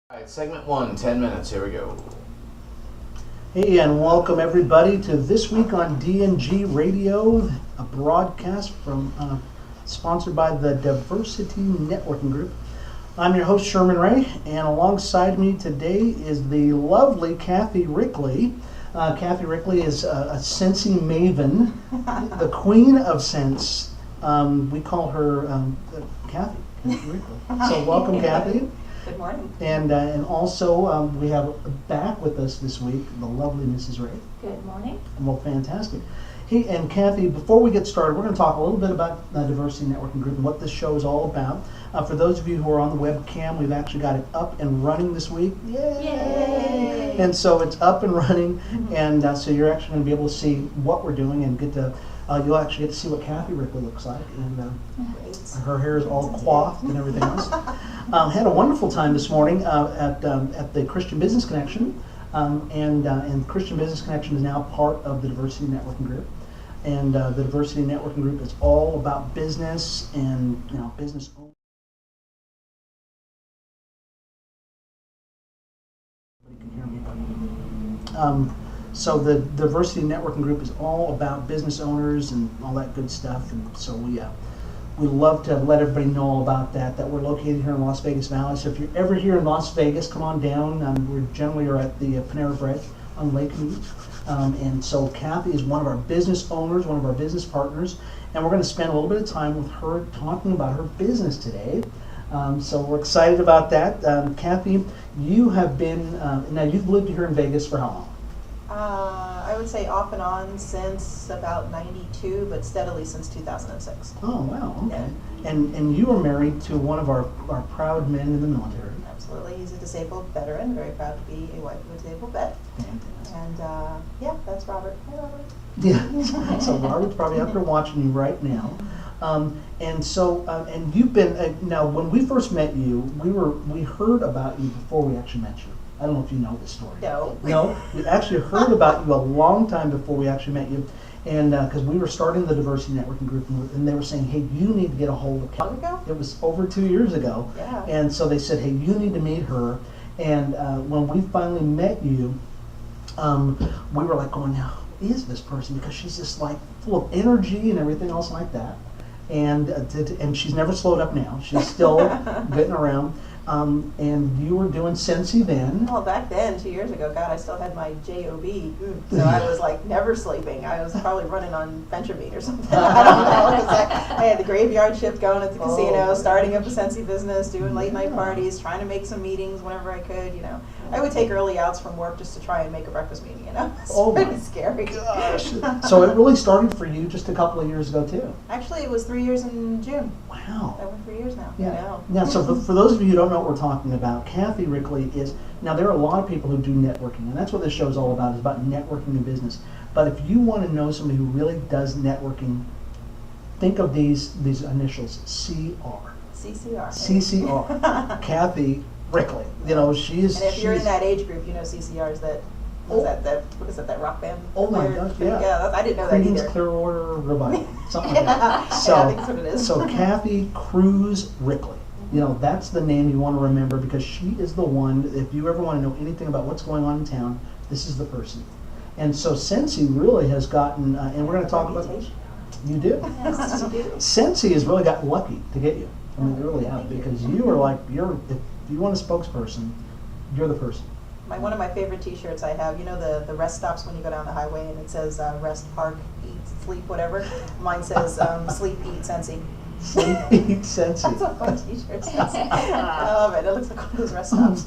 All right, segment one, 10 minutes. Here we go. Hey, and welcome everybody to This Week on D&G Radio, a broadcast sponsored by the Diversity Networking Group. I'm your host, Sherman Ray, and alongside me today is the lovely Cathi Rickly. Cathi Rickly is a Scentsy maven, the queen of scents. We call her Cathi Rickly. So welcome, Cathi. Good morning. And also we have back with us this week the lovely Mrs. Ray. Good morning. Well, fantastic. Hey, and Cathi, before we get started, we're going to talk a little bit about the Diversity Networking Group and what this show is all about. For those of you who are on the webcam, we've actually got it up and running this week. Yay! Yay! And so it's up and running, and so you're actually going to be able to see what we're doing and get to. You'll actually get to see what Cathi Rickly looks like, and her hair is all coiffed and everything else. Had a wonderful time this morning at the Christian Business Connection, and Christian Business Connection is now part of the Diversity Networking Group, and the Diversity Networking Group is all about business and business owners. Everybody can hear me. So the Diversity Networking Group is all about business owners and all that good stuff, and so we love to let everybody know all about that we're located here in Las Vegas Valley. So if you're ever here in Las Vegas, come on down. We generally are at the Panera Bread on Lake Mead. And so Cathi is one of our business owners, one of our business partners, and we're going to spend a little bit of time with her talking about her business today. So we're excited about that. Cathi, you have been, now you've lived here in Vegas for how long? I would say off and on since about 92, but steadily since 2006. Oh, wow, okay. Yeah. And you were married to one of our proud men in the military. Absolutely. He's a disabled veteran, very proud to be a wife of a disabled vet. And yeah, that's Robert. Hi, Robert. Yeah, so Robert's probably out there watching you right now. And you've been, now when we first met you, we heard about you before we actually met you. I don't know if you know this story. No. No, we actually heard about you a long time before we actually met you, and because we were starting the Diversity Networking Group, and they were saying, hey, you need to get a hold of Long ago? It was over 2 years ago. Yeah. And so they said, hey, you need to meet her. And when we finally met you, we were like going, now, who is this person? Because she's just like full of energy and everything else like that. And she's never slowed up now. She's still getting around. And you were doing Scentsy then. Well, back then, 2 years ago, God, I still had my job. So I was like never sleeping. I was probably running on venture meat or something. I don't know. It was like, I had the graveyard shift going at the casino, starting up a Scentsy business, doing late night parties, trying to make some meetings whenever I could. I would take early outs from work just to try and make a breakfast meeting. It's pretty scary. Gosh. So it really started for you just a couple of years ago too. Actually, it was 3 years in June. Wow. Over 3 years now. Yeah. Now, so for those of you who don't know what we're talking about, Cathi Rickly is, now there are a lot of people who do networking, and that's what this show is all about, is about networking in business. But if you want to know somebody who really does networking, think of these initials, CR. CCR. CCR. Cathi Rickly. She's... And if you're in that age group, CCR is that... What is that rock band? Oh my gosh, yeah. Yeah, I didn't know that Creedence either. Clearwater Revival, something like that. So, yeah, I think that's what it is. So Cathi Cruz Rickly. That's the name you want to remember, because she is the one, if you ever want to know anything about what's going on in town, this is the person. And so Scentsy really has gotten, and we're going to talk about... You do? Yes, you do. Scentsy has really gotten lucky to get you. I mean, they really have, because you are like, if you want a spokesperson, you're the person. One of my favorite T-shirts I have, the rest stops when you go down the highway, and it says rest, park, eat, sleep, whatever. Mine says sleep, eat, Scentsy. Sleep, eat, Scentsy. That's a fun T-shirt. I love it. It looks like one of those rest stops.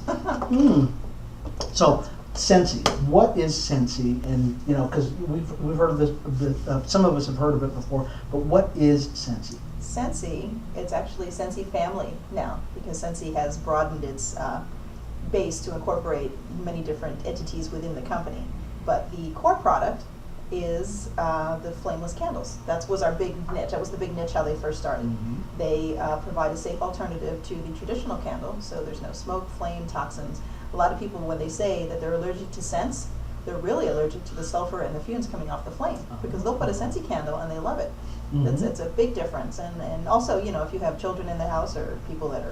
So, Scentsy. What is Scentsy? And because we've heard of this, some of us have heard of it before. But what is Scentsy? Scentsy, it's actually Scentsy Family now, because Scentsy has broadened its base to incorporate many different entities within the company. But the core product is the flameless candles. That was our big niche. That was the big niche how they first started. Mm-hmm. They provide a safe alternative to the traditional candle, so there's no smoke, flame, toxins. A lot of people, when they say that they're allergic to scents, they're really allergic to the sulfur and the fumes coming off the flame, because they'll put a Scentsy candle and they love it. Mm-hmm. It's a big difference. And also, if you have children in the house or people that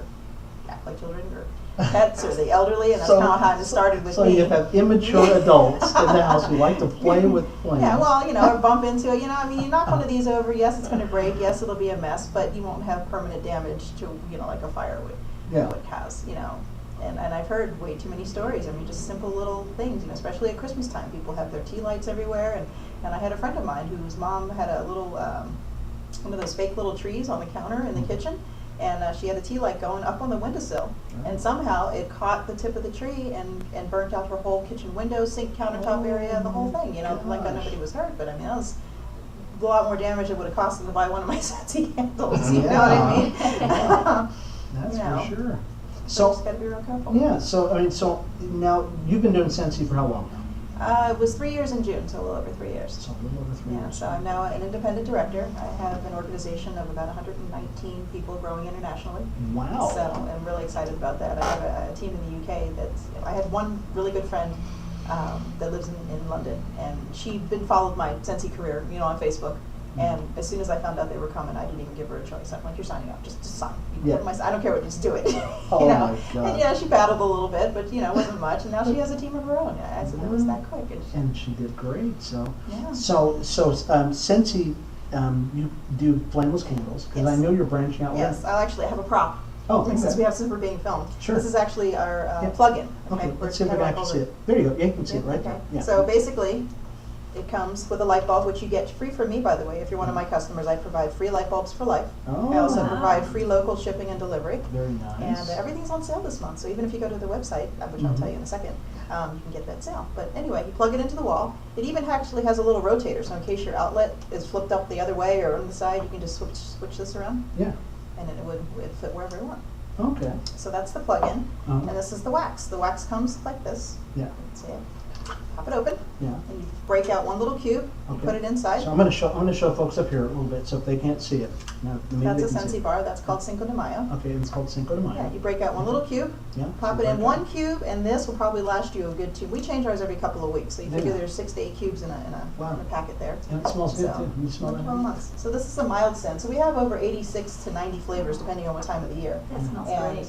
act like children, or pets or the elderly, and that's kind of how it started with so me. you have immature adults in the house who like to play with flames. Yeah, well, or bump into it. I mean, you knock one of these over, yes, it's going to break, yes, it'll be a mess, but you won't have permanent damage to, like a fire would cause, And I've heard way too many stories. I mean, just simple little things, especially at Christmas time. People have their tea lights everywhere, and I had a friend of mine whose mom had a little, one of those fake little trees on the counter in the kitchen, and she had a tea light going up on the windowsill, and somehow it caught the tip of the tree and burnt out her whole kitchen window, sink, countertop area, the whole thing. Like nobody was hurt, but I mean, that was a lot more damage than it would have cost them to buy one of my Scentsy candles. You know what I mean? That's for sure. So just got to be real careful. Yeah. So now you've been doing Scentsy for how long now? It was 3 years in June, so a little over 3 years. So a little over 3 years. Yeah, so I'm now an independent director. I have an organization of about 119 people growing internationally. Wow. So I'm really excited about that. I have a team in the UK I had one really good friend that lives in London, and she'd followed my Scentsy career, on Facebook. And as soon as I found out they were coming, I didn't even give her a choice. I'm like, you're signing up, just sign. I don't care what, just do it. Oh my God. And she battled a little bit, but it wasn't much. And now she has a team of her own. I said, it was that quick. And she did great. So yeah. So Scentsy, you do flameless candles, because I know you're branching out. Yes, I actually have a prop. Oh, okay. Since we're being filmed. Sure. This is actually our plug-in. Okay, let's see if I can see it. There you go. Yeah, you can see it right there. Yeah. So basically, it comes with a light bulb, which you get free from me, by the way. If you're one of my customers, I provide free light bulbs for life. Oh. I also provide free local shipping and delivery. Very nice. And everything's on sale this month. So even if you go to the website, which I'll tell you in a second, you can get that sale. But anyway, you plug it into the wall. It even actually has a little rotator, so in case your outlet is flipped up the other way or on the side, you can just switch this around. Yeah. And it would fit wherever you want. Okay. So that's the plug-in, and this is the wax. The wax comes like this. Yeah. See it? Pop it open. Yeah. And you break out one little cube. You put it inside. So I'm going to show folks up here a little bit, so if they can't see it. Now, that's a Scentsy bar. That's called Cinco de Mayo. Okay, it's called Cinco de Mayo. Yeah. You break out one little cube. Yeah. Pop it in one cube, and this will probably last you a good 2. We change ours every couple of weeks, so you figure there's 6 to 8 cubes in a packet there. And it smells good too. You smell that? 12 months. So this is a mild scent. So we have over 86 to 90 flavors, depending on what time of the year. That smells great.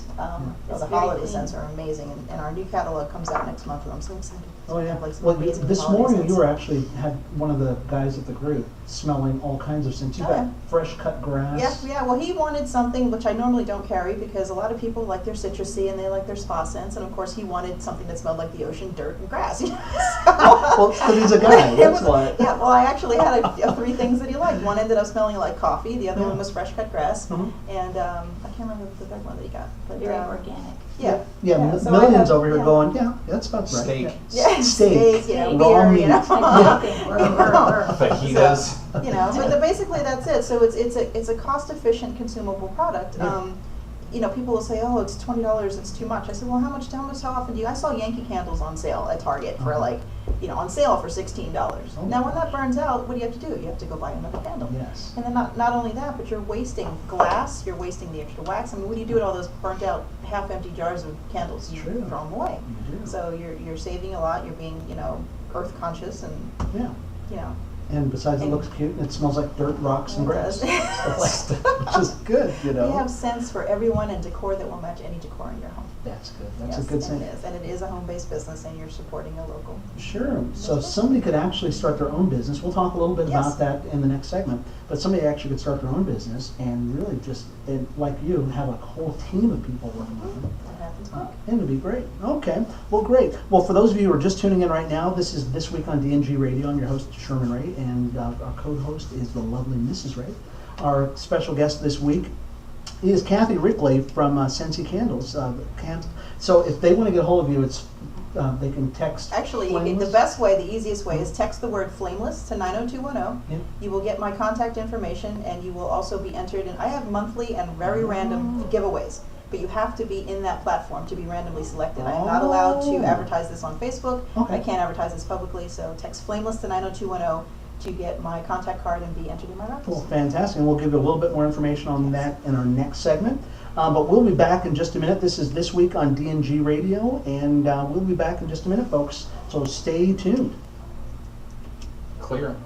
The holiday scents are amazing, and our new catalog comes out next month, and I'm so excited. Oh yeah. Like Well, this morning you were actually had one of the guys at the group smelling all kinds of scents. You got fresh cut grass. Yeah. Well, he wanted something which I normally don't carry because a lot of people like their citrusy and they like their spa scents, and of course he wanted something that smelled like the ocean, dirt, and grass. Well, because he's a guy. That's why. Yeah. Well, I actually had 3 things that he liked. One ended up smelling like coffee. The other one was fresh cut grass, and I can't remember the third one that he got. But very organic. Yeah. So millions over here going, that's about right. Steak. Yeah. Steak. Raw meat. Fajitas. But basically that's it. So it's a cost-efficient consumable product. People will say, "Oh, it's $20. It's too much." I said, "Well, how often do you?" I saw Yankee candles on sale at Target for on sale for $16. Now, when that burns out, what do you have to do? You have to go buy another candle. Yes. And then not only that, but you're wasting glass. You're wasting the extra wax. I mean, what do you do with all those burnt out, half-empty jars of candles? You throw them away. You do. So you're saving a lot. You're being earth conscious and And besides, it looks cute. And it smells like dirt, rocks, and grass. Which is good, We have scents for everyone and decor that will match any decor in your home. That's good. That's a good thing. And it is a home-based business, and you're supporting a local. Sure. So somebody could actually start their own business. We'll talk a little bit about that in the next segment. But somebody actually could start their own business and really just, like you, have a whole team of people working with them. And it'd be great. Okay. Well, great. Well, for those of you who are just tuning in right now, this is This Week on DNG Radio. I'm your host, Sherman Ray, and our co-host is the lovely Mrs. Ray. Our special guest this week is Cathi Rickly from Scentsy Candles. So if they want to get a hold of you, it's they can text. Actually, the best way, the easiest way, is text the word "flameless" to 90210. Yeah. You will get my contact information, and you will also be entered in. I have monthly and very random giveaways, but you have to be in that platform to be randomly selected. I am not allowed to advertise this on Facebook. Okay. I can't advertise this publicly, so text "flameless" to 90210 to get my contact card and be entered in my raffles. Well, fantastic. And we'll give you a little bit more information on that in our next segment. But we'll be back in just a minute. This is This Week on DNG Radio, and we'll be back in just a minute, folks. So stay tuned. Clear.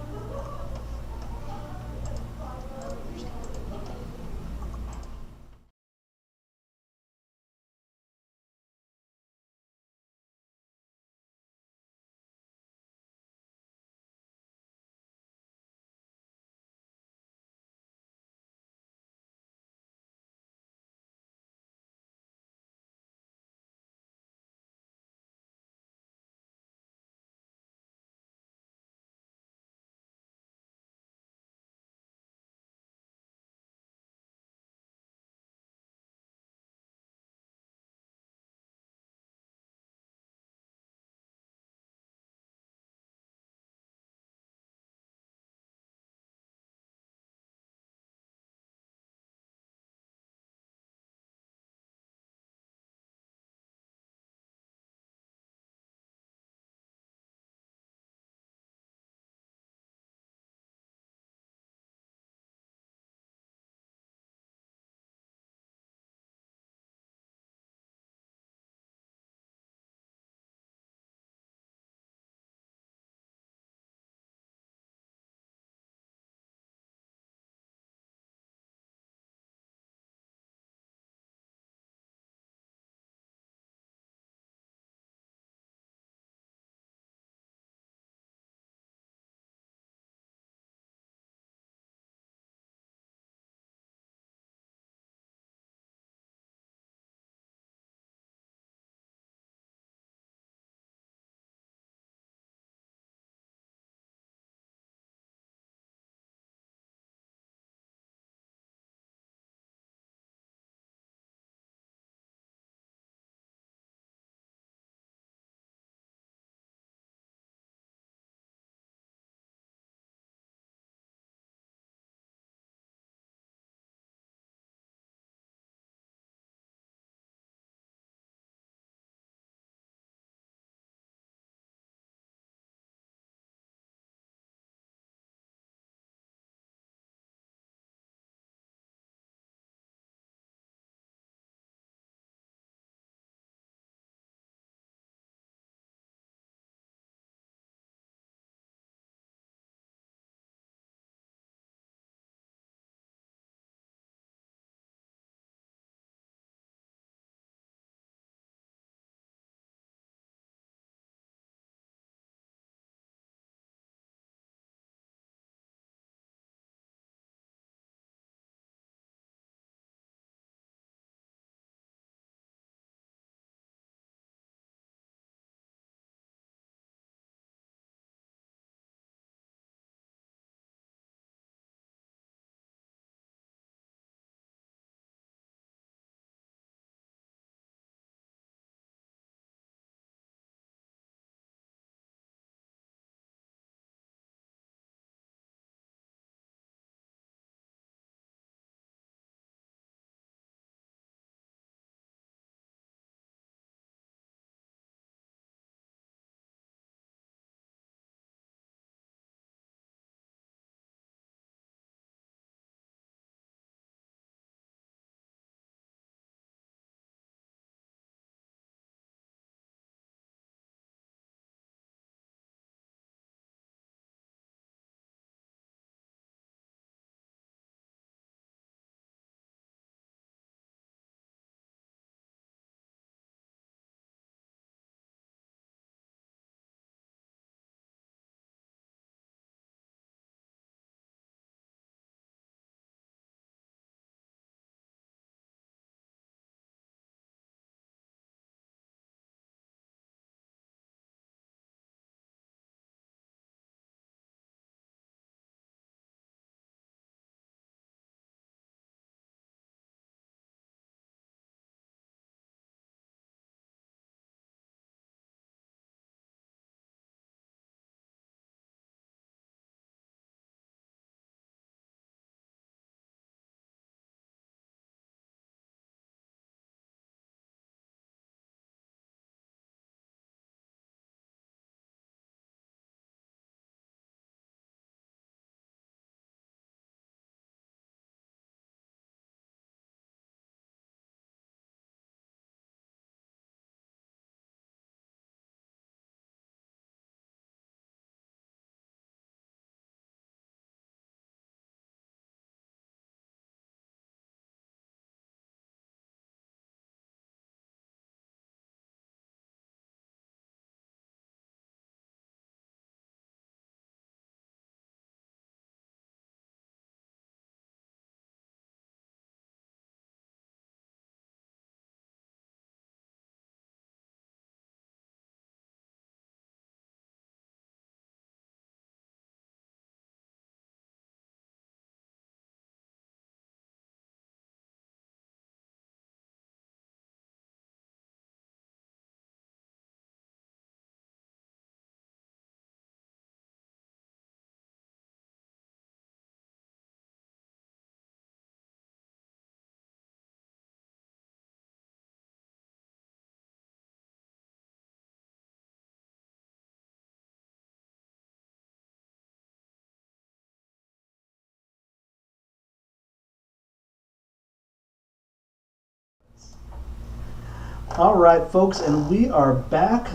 All right, folks, and we are back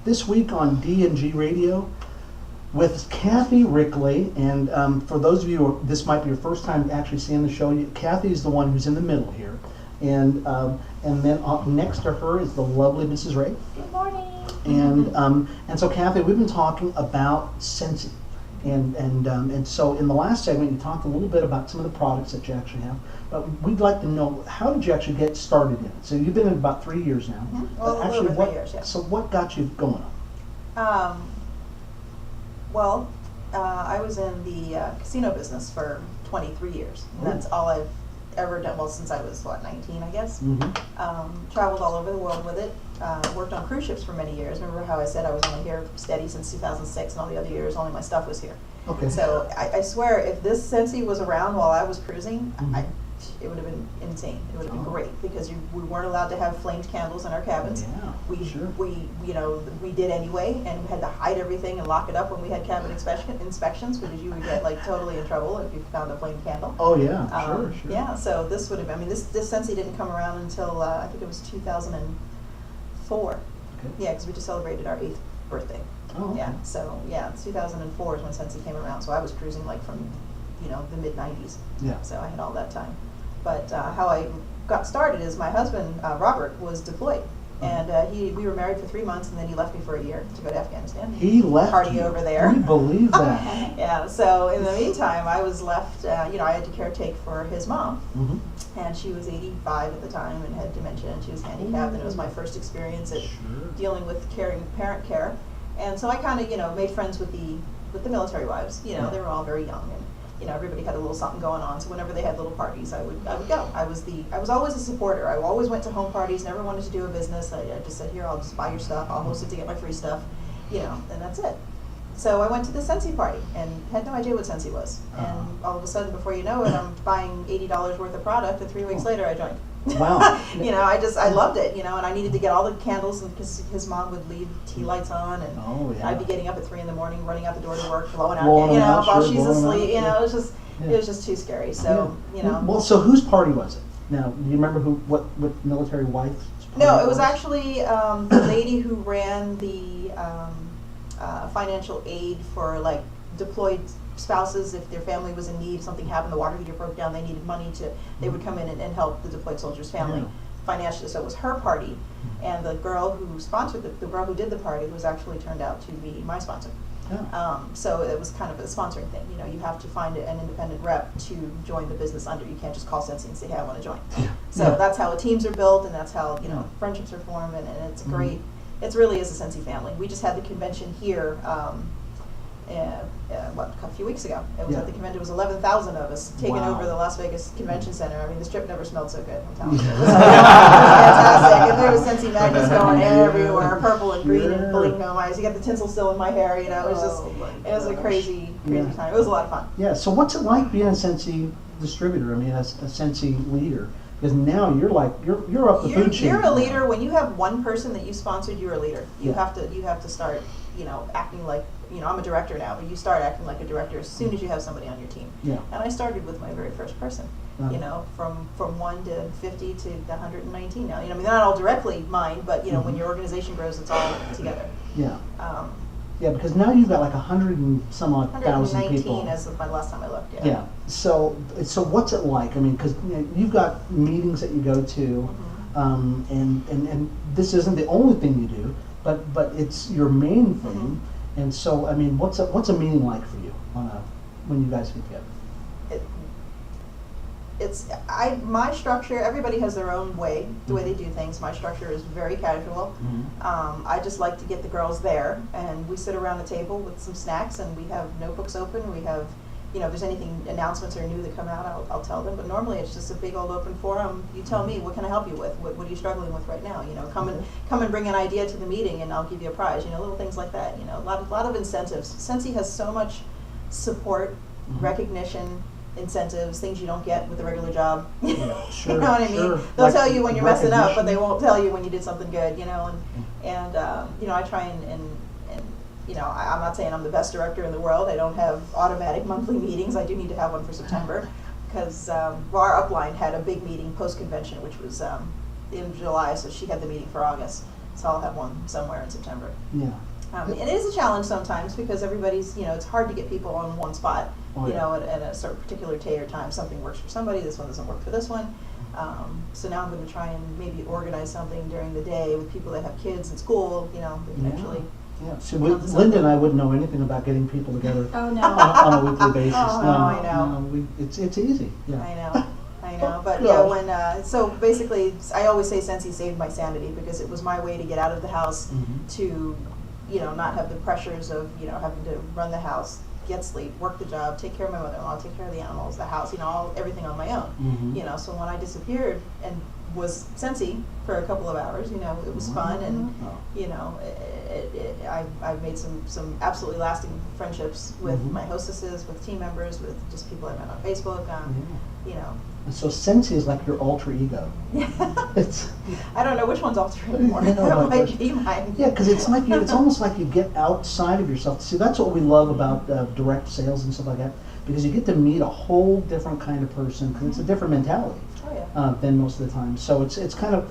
this week on D&G Radio with Cathi Rickly. And for those of you, this might be your first time actually seeing the show. Cathi is the one who's in the middle here, and then next to her is the lovely Mrs. Ray. Good morning. And so Cathi, we've been talking about Scentsy. And so in the last segment, you talked a little bit about some of the products that you actually have. But we'd like to know, how did you actually get started in it? So you've been in about 3 years now. Mm-hmm. But Well, a little over 3 years, yeah. So what got you going on? I was in the casino business for 23 years. And that's all I've ever done, well, since I was, 19, I guess. Mm-hmm. Traveled all over the world with it. Worked on cruise ships for many years. Remember how I said I was only here steady since 2006, and all the other years only my stuff was here. Okay. So I swear, if this Scentsy was around while I was cruising, Mhm. it would have been insane. It would have been Oh. great, because we weren't allowed to have flamed candles in our cabins. Yeah, sure. We did anyway, and we had to hide everything and lock it up when we had cabin inspections, because you would get totally in trouble if you found a flamed candle. Oh yeah, sure. Yeah, so this would have been, this Scentsy didn't come around until I think it was 2004. Okay. Yeah, because we just celebrated our 8th birthday. Oh, okay. Yeah, so 2004 is when Scentsy came around. So I was cruising from, the mid 90s. Yeah. So I had all that time. But how I got started is my husband Robert was deployed, and we were married for 3 months, and then he left me for a year to go to Afghanistan. He left Party you. over there. Can you believe that? Yeah. So in the meantime, I was left. I had to caretake for his mom. Mm-hmm. And she was 85 at the time and had dementia, and she was handicapped, and it was my first experience at Sure. dealing with parent care. And so I kind of, made friends with the military wives. Yeah. They were all very young, and everybody had a little something going on. So whenever they had little parties, I would go. I was always a supporter. I always went to home parties. Never wanted to do a business. I just said, here, I'll just buy your stuff. I'll host it to get my free stuff, and that's it. So I went to the Scentsy party and had no idea what Scentsy was. And all of a sudden, before you know it, I'm buying $80 worth of product, and 3 weeks later I joined. Wow. I loved it, and I needed to get all the candles, because his mom would leave tea lights on, and Oh, yeah. I'd be getting up at 3 in the morning, running out the door to work, blowing out, Blowing them out, while sure, she's blowing them asleep. out, It was just too scary. So, Well, so whose party was it? Now, do you remember what military wife's party No, it was actually the lady who ran the financial aid for deployed spouses. If their family was in need, something happened, the water heater broke down, they needed money they would come in and help the deployed soldier's family financially. So it was her party, and the girl who sponsored the girl who did the party was actually turned out to be my sponsor. Yeah. So it was kind of a sponsoring thing. You have to find an independent rep to join the business under. You can't just call Scentsy and say, hey, I want to join. So that's how teams are built, and that's how friendships are formed, and it's great. It really is a Scentsy family. We just had the convention here a few weeks ago. It was at the convention. It was 11,000 of us taking over the Las Vegas Convention Center. I mean, this trip never smelled so good, I'm telling you. It was fantastic. And there was Scentsy magnets going everywhere, purple and green and blinking on my eyes. You got the tinsel still in my hair, It was a crazy time. It was a lot of fun. Yeah, so what's it like being a Scentsy distributor? I mean, as a Scentsy leader? Because now you're up the food chain. You're a leader. When you have one person that you sponsored, you're a leader. You Yeah. have to start, acting like, I'm a director now, but you start acting like a director as soon as you have somebody on your team. Yeah. And I started with my very first person, from 1 to 50 to 119 now. They're not all directly mine, but when your organization grows, it's all together. Yeah. Yeah, because now you've got 100 and some odd thousand 119 people. as of my last time I looked. Yeah. Yeah. So what's it like? I mean, because you've got meetings that you go to, and this isn't the only thing you do, but it's your main thing. And so, I mean, what's a meeting like for you when you guys get together? My structure, everybody has their own way, the way they do things. My structure is very casual. I just like to get the girls there, and we sit around the table with some snacks, and we have notebooks open. We have, if there's anything, announcements or new that come out, I'll tell them. But normally it's just a big old open forum. You tell me, what can I help you with? What are you struggling with right now? Come and bring an idea to the meeting, and I'll give you a prize. Little things like that. A lot of incentives. Scentsy has so much support, recognition, incentives, things you don't get with a regular job. Yeah, sure, You know what I mean? sure. They'll Like tell you when you're messing up, but recognition. they won't tell you when you did something good. And I try and I'm not saying I'm the best director in the world. I don't have automatic monthly meetings. I do need to have one for September, because our upline had a big meeting post convention, which was in July, so she had the meeting for August. So I'll have one somewhere in September. Yeah. It is a challenge sometimes because everybody's, it's hard to get people on one spot, Oh, yeah. at a certain particular day or time. Something works for somebody, this one doesn't work for this one. So now I'm going to try and maybe organize something during the day with people that have kids in school, actually. Yeah. See, Linda and I wouldn't know anything about getting people together Oh, no. on a weekly basis. Oh, no, I know. No, it's easy. Yeah. I know, but Gosh. when so basically, I always say Scentsy saved my sanity because it was my way to get out of the house to, not have the pressures of having to run the house, get sleep, work the job, take care of my mother-in-law, take care of the animals, the house, everything on my own. So when I disappeared and was Scentsy for a couple of hours, it was fun, and I've made some absolutely lasting friendships with my hostesses, with team members, with just people I met on Facebook. And so Scentsy is like your alter ego. It's, I don't know which one's alter anymore. No, That might gosh. be mine. Yeah, because it's like it's almost like you get outside of yourself. See, that's what we love about direct sales and stuff like that, because you get to meet a whole different kind of person, because it's a different mentality than most of the time. So it's kind of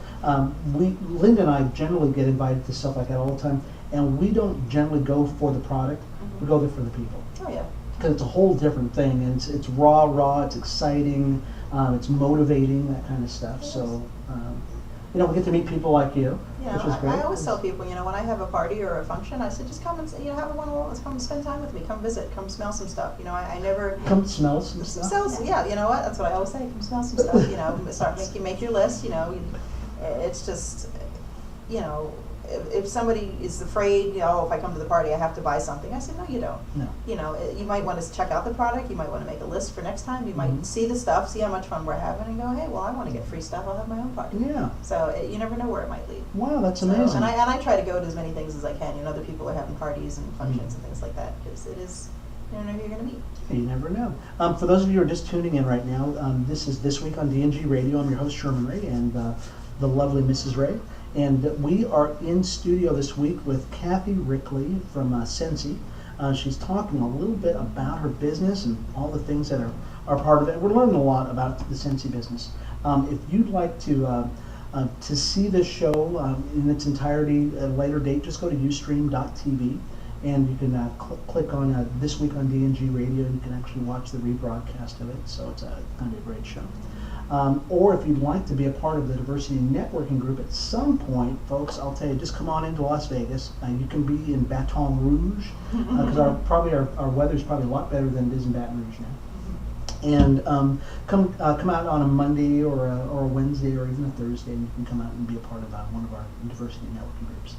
Linda and I generally get invited to stuff like that all the time, and we don't generally go for the product. We go there for the people. Oh yeah. Because it's a whole different thing, and it's raw, it's exciting, it's motivating, that kind of stuff. So, we get to meet people like you, which is great. I always tell people, when I have a party or a function, I said, just come and have one. Let's come spend time with me. Come visit. Come smell some stuff. I never come smell some stuff. Yeah, you know what? That's what I always say. Come smell some stuff. Start make your list. It's just, if somebody is afraid, if I come to the party, I have to buy something. I said, no, you don't. No. You might want to check out the product. You might want to make a list for next time. You might see the stuff, see how much fun we're having, and go, hey, well, I want to get free stuff. I'll have my own party. Yeah. So you never know where it might lead. Wow, that's amazing. And I try to go to as many things as I can. Other people are having parties and functions and things like that, because it is, you don't know who you're going to meet. You never know. For those of you who are just tuning in right now, this is This Week on D&G Radio. I'm your host, Sherman Ray, and the lovely Mrs. Ray. And we are in studio this week with Cathi Rickly from Scentsy. She's talking a little bit about her business and all the things that are part of it. We're learning a lot about the Scentsy business. If you'd like to see this show in its entirety at a later date, just go to ustream.tv and you can click on This Week on D&G Radio, and you can actually watch the rebroadcast of it. So it's going to be a great show. Or if you'd like to be a part of the diversity networking group at some point, folks, I'll tell you, just come on into Las Vegas. You can be in Baton Rouge, because our weather's probably a lot better than it is in Baton Rouge now. And come out on a Monday or a Wednesday or even a Thursday, and you can come out and be a part of one of our diversity networking groups.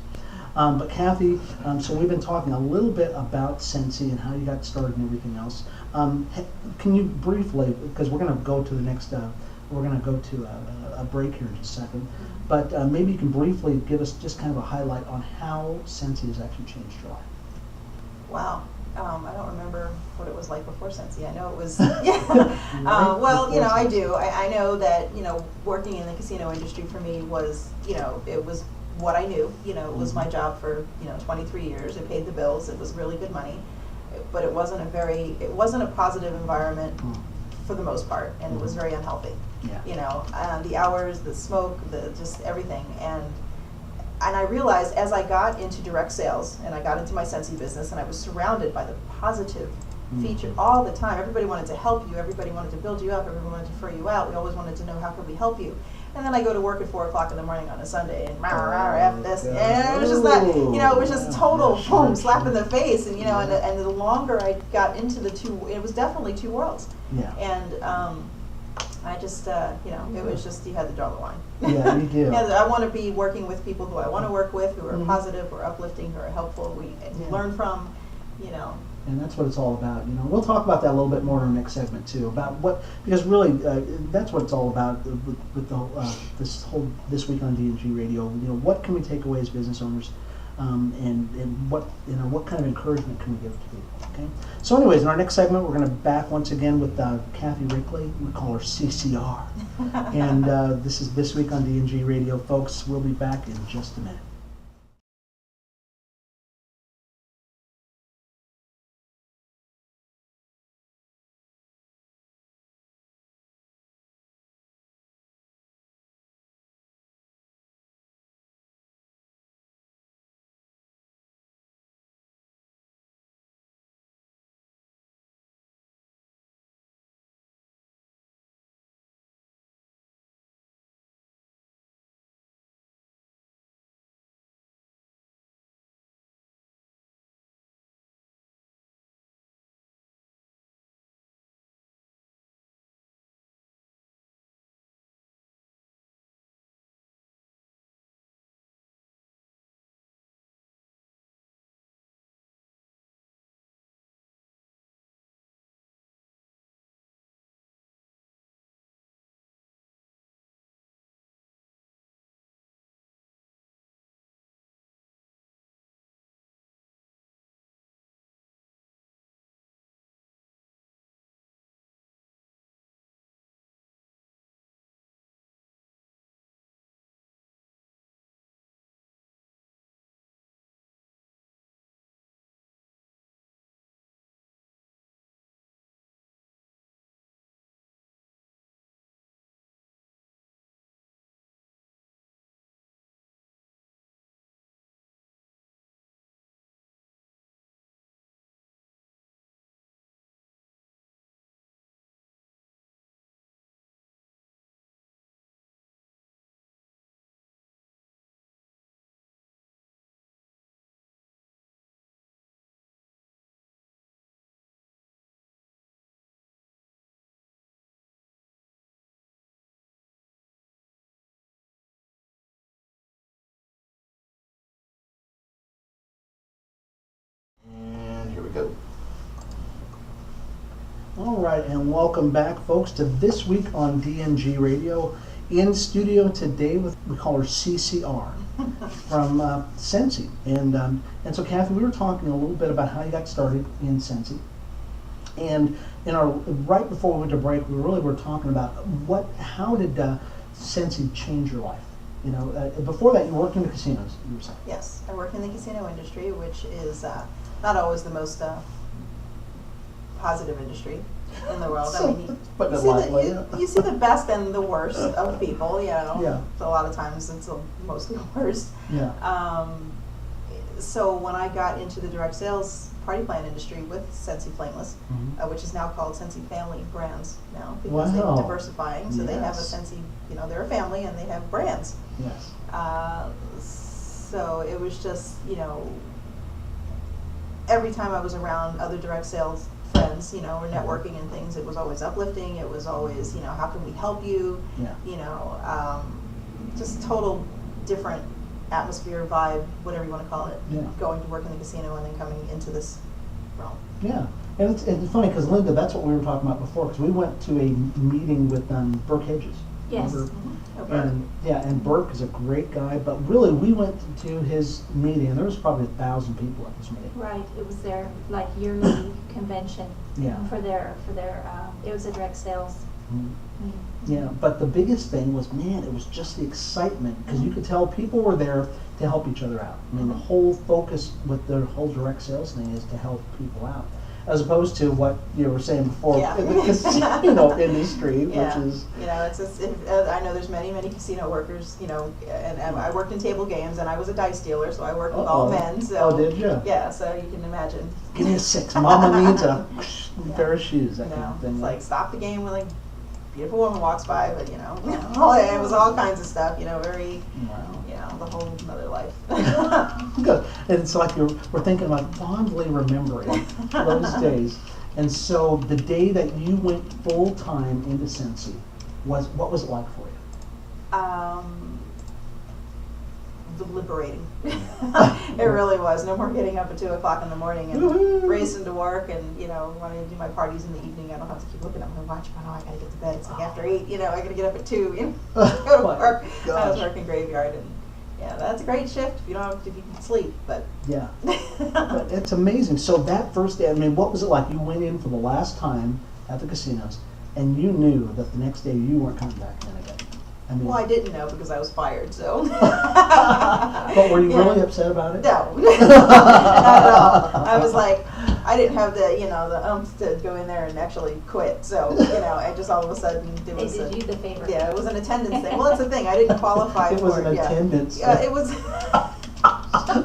But Cathi, so we've been talking a little bit about Scentsy and how you got started and everything else. Can you briefly, because we're going to go to the next, we're going to go to a break here in just a second, but maybe you can briefly give us just kind of a highlight on how Scentsy has actually changed your life. Wow. I don't remember what it was like before Scentsy. I know it was, well, I do. I know that, working in the casino industry for me was, it was what I knew. It was my job for, 23 years. It paid the bills. It was really good money. But it wasn't a positive environment for the most part, and it was very unhealthy. Yeah. The hours, the smoke, just everything. And I realized as I got into direct sales and I got into my Scentsy business and I was surrounded by the positive feature all the time. Everybody wanted to help you. Everybody wanted to build you up. Everybody wanted to refer you out. We always wanted to know how could we help you. And then I go to work at 4 o'clock in the morning on a Sunday and F this. And it was just that, it was just total boom, slap in the face. And, and the longer I got into it was definitely two worlds. Yeah. And I just, it was just, you had to draw the line. Yeah, you do. I want to be working with people who I want to work with, who are positive, who are uplifting, who are helpful, we learn from, And that's what it's all about. We'll talk about that a little bit more in our next segment too, about because really that's what it's all about with the this week on D&G Radio. What can we take away as business owners, and what kind of encouragement can we give to people? Okay. So, anyways, in our next segment, we're going to back once again with Cathi Rickly. We call her CCR, and this is This Week on D&G Radio, folks. We'll be back in just a minute. right, and welcome back, folks, to This Week on DNG Radio. In studio today with, we call her CCR from Scentsy. And so, Cathi, we were talking a little bit about how you got started in Scentsy. And right before we went to break, we really were talking about how did Scentsy change your life? You know, before that, you worked in the casinos, you were saying. Yes, I work in the casino industry, which is not always the most positive industry in the world. So, I mean, you see the best and the worst of people, you know. Yeah. So a lot of times it's mostly the worst. Yeah. So when I got into the direct sales party plan industry with Scentsy Flameless, which is now called Scentsy Family Brands now, because they're diversifying. So they have a Scentsy, you know, they're a family and they have brands. Yes. So it was just, you know, every time I was around other direct sales friends, you know, or networking and things, it was always uplifting. It was always, you know, how can we help you? Yeah. You know, just total different atmosphere, vibe, whatever you want to call it. Yeah. Going to work in the casino and then coming into this realm. Yeah, and it's funny because Linda, that's what we were talking about before. Because we went to a meeting with Burke Hedges. Yes. And Burke is a great guy. But really, we went to his meeting, and there was probably 1,000 people at this meeting. Right. It was their like yearly convention. Yeah. For their it was a direct sales. Yeah, but the biggest thing was, man, it was just the excitement because you could tell people were there to help each other out. I mean, the whole focus with the whole direct sales thing is to help people out, as opposed to what you were saying before in the casino industry, which is, you know, it's just, I know there's many casino workers, you know, and I worked in table games and I was a dice dealer, so I worked with all men. So oh, did you? Yeah, so you can imagine. Give me a 6. Mama needs a pair of shoes. That kind of thing. It's like stop the game when like beautiful woman walks by, but you know, it was all kinds of stuff. You know, very, you know, the whole another life. Good. And it's like we're thinking about fondly remembering those days. And so the day that you went full time into Scentsy, what was it like for you? Liberating. It really was. No more getting up at 2 o'clock in the morning and racing to work, and you know, wanting to do my parties in the evening. I don't have to keep looking at my watch. Oh, I gotta get to bed. It's like after 8. You know, I gotta get up at 2. You know, go to work. I was working graveyard, and yeah, that's a great shift if you can sleep. But yeah, but it's amazing. So that first day, I mean, what was it like? You went in for the last time at the casinos, and you knew that the next day you weren't coming back in again. I mean, well, I didn't know because I was fired, so. But were you really upset about it? No, not at all. I was like, I didn't have the, you know, the oomph to go in there and actually quit. So, you know, I just all of a sudden it was. They did you the favor. Yeah, it was an attendance thing. Well, that's the thing. I didn't qualify for it. It was an attendance. Yeah, it was.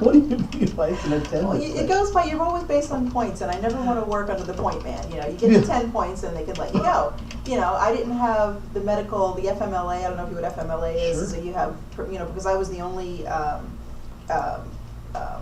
What do you mean by an attendance? Well, it goes by, you're always based on points, and I never want to work under the point man. You know, you get to 10 points and they can let you go. You know, I didn't have the medical, the FMLA. I don't know if you know what FMLA is. Sure. So you have, you know, because I was the only, I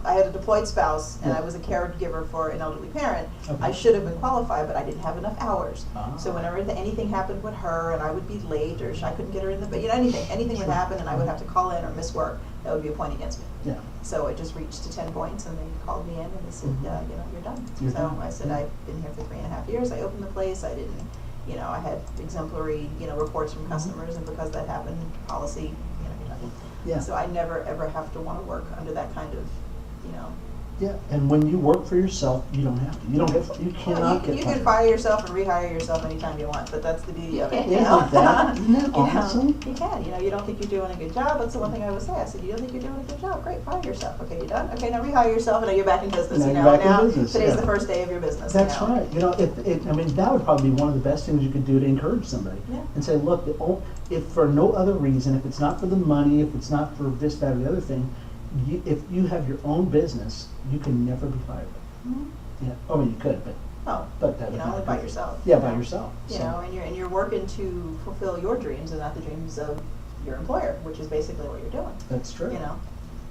had a deployed spouse, and I was a caregiver for an elderly parent. Okay. I should have been qualified, but I didn't have enough hours. Ah. So whenever anything happened with her, and I would be late, or I couldn't get her in the bed, you know, anything would happen, and I would have to call in or miss work. That would be a point against me. Yeah. So it just reached to 10 points, and they called me in and they said, you know, you're done. You're so done. I said, I've been here for 3.5 years. I opened the place. I didn't, you know, I had exemplary, you know, reports from customers, and because that happened, policy, you know, you're done. Yeah. So I never ever have to want to work under that kind of, you know. Yeah, and when you work for yourself, you don't have to. You don't get. You cannot get. You can fire yourself and rehire yourself anytime you want, but that's the beauty of it. You Isn't know? that You know, awesome? you can. You know, you don't think you're doing a good job. That's the one thing I would say. I said, you don't think you're doing a good job? Great, fire yourself. Okay, you're done. Okay, now rehire yourself, and now you're back in business. Now you you're know, back in now business, today's yeah. the first day of your business. That's you know? right. You know, I mean, that would probably be one of the best things you could do to encourage somebody. Yeah. And say, look, if for no other reason, if it's not for the money, if it's not for this, that, or the other thing, if you have your own business, you can never be fired. Mm-hmm. Yeah. Oh, you could, but. Oh, that you know, only by yourself. Yeah, you by know? yourself. You So. know, and you're working to fulfill your dreams and not the dreams of your employer, which is basically what you're doing. That's true. You know,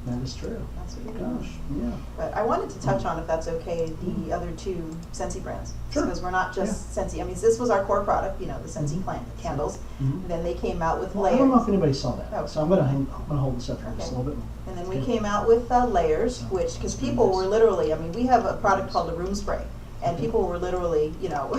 That is true. that's what you're doing. Gosh, yeah. But I wanted to touch on, if that's okay, the other 2 Scentsy brands. Sure. Because we're not just Scentsy. I mean, this was our core product, you know, the Scentsy candles. Mhm. And then they came out with Well, I layers. don't know if anybody saw that, Oh. so I'm gonna hold this up here just a little bit more. And then we Okay. came out with layers, which, because people were literally, I mean, we have a product called a room spray, And people were literally, you know,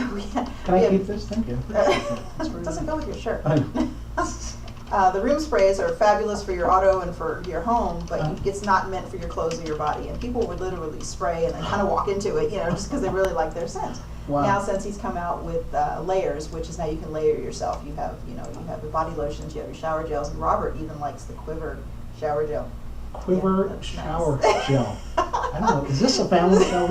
Can I keep this? Thank you. It doesn't go with your shirt. The room sprays are fabulous for your auto and for your home, but it's not meant for your clothes or your body. And people would literally spray and then kind of walk into it, you know, just because they really like their scent. Wow. Now, Scentsy's come out with layers, which is now you can layer yourself. You have, you know, you have your body lotions, you have your shower gels, and Robert even likes the Quiver shower gel. Quiver Yeah, shower nice. gel. I don't know. Is this a family show?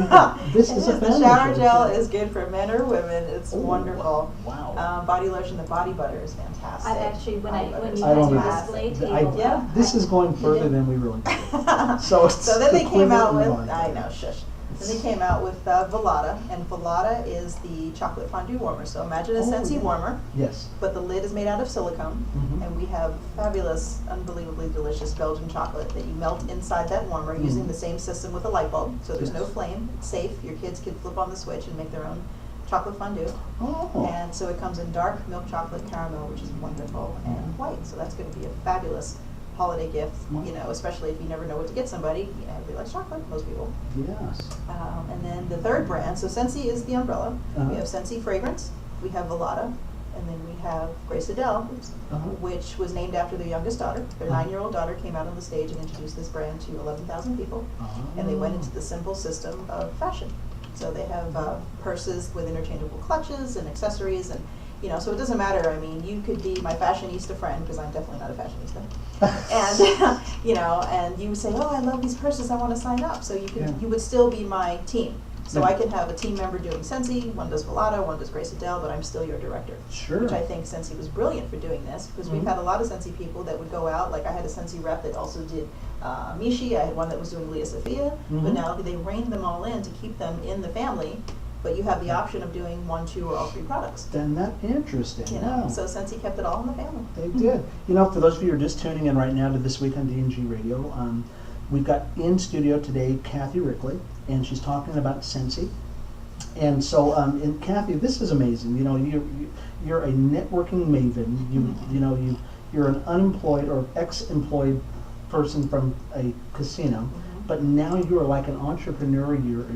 This is a The family shower show. gel is good for men or women. It's Ooh, wonderful. wow. Body lotion, the body butter is fantastic. I've actually, when you I had don't your know. display I- table. Yeah. This is going further than we really did. So it's So then the they came Quiver out and with, body I butter. know, shush. Then they came out with Velada, and Velada is the chocolate fondue warmer. So imagine a Oh, Scentsy yeah. warmer, Yes. but the lid is made out of silicone, Mhm. and we have fabulous, unbelievably delicious Belgian chocolate that you melt inside that warmer using the same system with a light bulb. So there's no Yes. flame, it's safe. Your kids can flip on the switch and make their own chocolate fondue. Oh. And so it comes in dark milk chocolate caramel, which is wonderful, and white. So that's going to be a fabulous holiday gift, you know, especially if you never know what to get somebody. You know, everybody likes chocolate, most people. Yes. And then the third brand, so Scentsy is the umbrella. Uh-huh. We have Scentsy Fragrance, we have Velada, and then we have Grace Adele, Uh-huh. which was named after their youngest daughter. Their Uh-huh. 9-year-old daughter came out on the stage and introduced this brand to 11,000 people. And they went into the simple system of fashion. So they have purses with interchangeable clutches and accessories, and you know, so it doesn't matter. I mean, you could be my fashionista friend, because I'm definitely not a fashionista. And you know, and you would say, "Oh, I love these purses. I want to sign up." So you could, Yeah. you would still be my team. So Yeah. I could have a team member doing Scentsy, one does Velada, one does Grace Adele, but I'm still your director. Sure. Which I think Scentsy was brilliant for doing this, because we've Mhm. had a lot of Scentsy people that would go out. Like I had a Scentsy rep that also did Mishi. I had one that was doing Leah Sophia. But Mhm. now they reined them all in to keep them in the family. But you have the option of doing 1, 2, or all 3 products. Then that's interesting. You know, Wow. so Scentsy kept it all in the family. They did. You know, for those of you who are just tuning in right now to This Week on D&G Radio, we've got in studio today Cathi Rickly, and she's talking about Scentsy. And so, and Cathi, this is amazing. You know, you're a networking maven. You're an unemployed or ex-employed person from a casino, but now you are like an entrepreneur. You're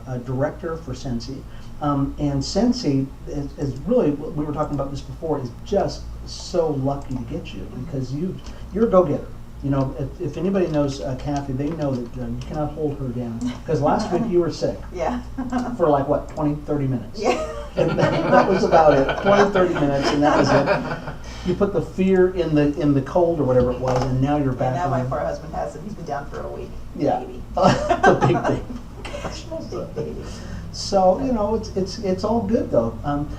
a director for Scentsy, and Scentsy is really, we were talking about this before, is just so lucky to get you, because you're a go-getter. You know, if anybody knows Cathi, they know that you cannot hold her down, because last week you were sick Yeah. for like what, 20, 30 minutes. Yeah. And that was about it. 20, 30 minutes, and that was it. You put the fear in the cold or whatever it was, and now you're back And now on. my poor husband has it. He's been down for a week. Yeah. Baby. The big thing. Big baby. So, you know, it's all good though.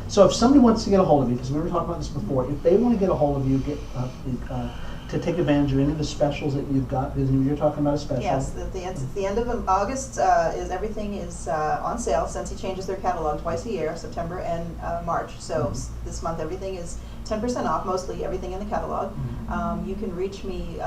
So if somebody wants to get a hold of you, because we were talking about this before, if they want to get a hold of you, to take advantage of any of the specials that you've got, because you're talking about a special. Yes, at the end of August, everything is on sale. Scentsy changes their catalog twice a year, September and March. So this month everything is 10% off, mostly everything in the catalog. You can reach me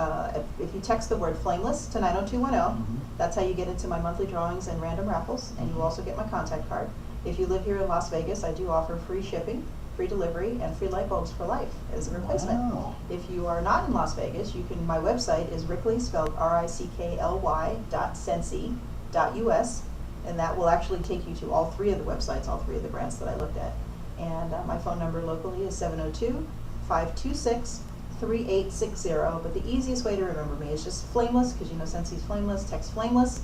if you text the word Flameless to 90210. That's how you get into my monthly drawings and random raffles, and you also get my contact card. If you live here in Las Vegas, I do offer free shipping, free delivery, and free light bulbs for life as a replacement. Wow. If you are not in Las Vegas, my website is Rickly, spelled RICKLY, .Scentsy.us, and that will actually take you to all 3 of the websites, all 3 of the brands that I looked at. And my phone number locally is 702-526-3860, but the easiest way to remember me is just Flameless, because you know Scentsy's Flameless. Text Flameless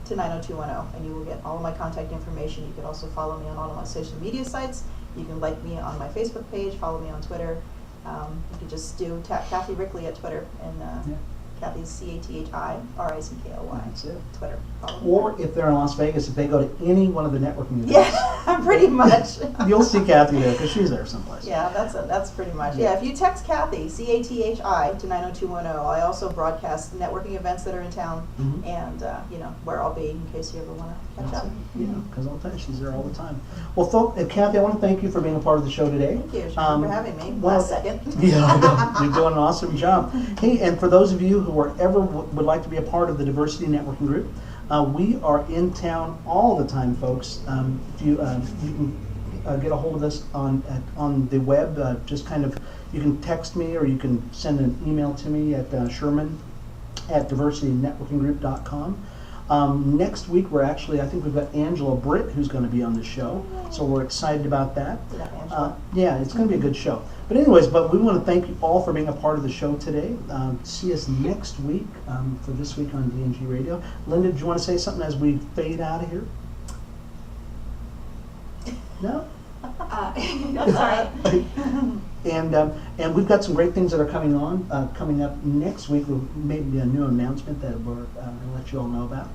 to 90210, and you will get all of my contact information. You can also follow me on all of my social media sites. You can like me on my Facebook page, follow me on Twitter. You can just do Cathi Rickly at Twitter, and Cathy's CATHIRICKLY. That's it. Twitter. Follow me Or there. if they're in Las Vegas, if they go to any one of the networking events, Yeah, pretty much. you'll see Cathi there, because she's there someplace. Yeah, that's pretty much. Yeah. Yeah, if you text Cathi, CATHI, to 90210, I also broadcast networking events that are in town, Mhm. and where I'll be in case you ever want to catch That's up. it. Yeah, because I'll tell you, she's there all the time. Well, Cathi, I want to thank you for being a part of the show today. Thank you, Sharon, for having me. Last second. Yeah, I know. You're doing an awesome job. Hey, and for those of you who are ever would like to be a part of the Diversity Networking Group, we are in town all the time, folks. If you can get a hold of us on the web. Just kind of, you can text me or you can send an email to me at Sherman@diversitynetworkinggroup.com. Next week, I think we've got Angela Britt who's going to be on the show, so we're excited about that. Yeah, Angela. Yeah, it's going to be a good show. But anyways, we want to thank you all for being a part of the show today. See us next week for This Week on D&G Radio. Linda, do you want to say something as we fade out of here? No? Sorry. And we've got some great things that are coming up next week. Maybe a new announcement that we're going to let you all know about.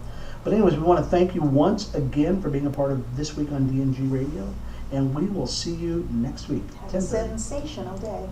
But anyways, we want to thank you once again for being a part of This Week on D&G Radio, and we will see you next week. Have a sensational day.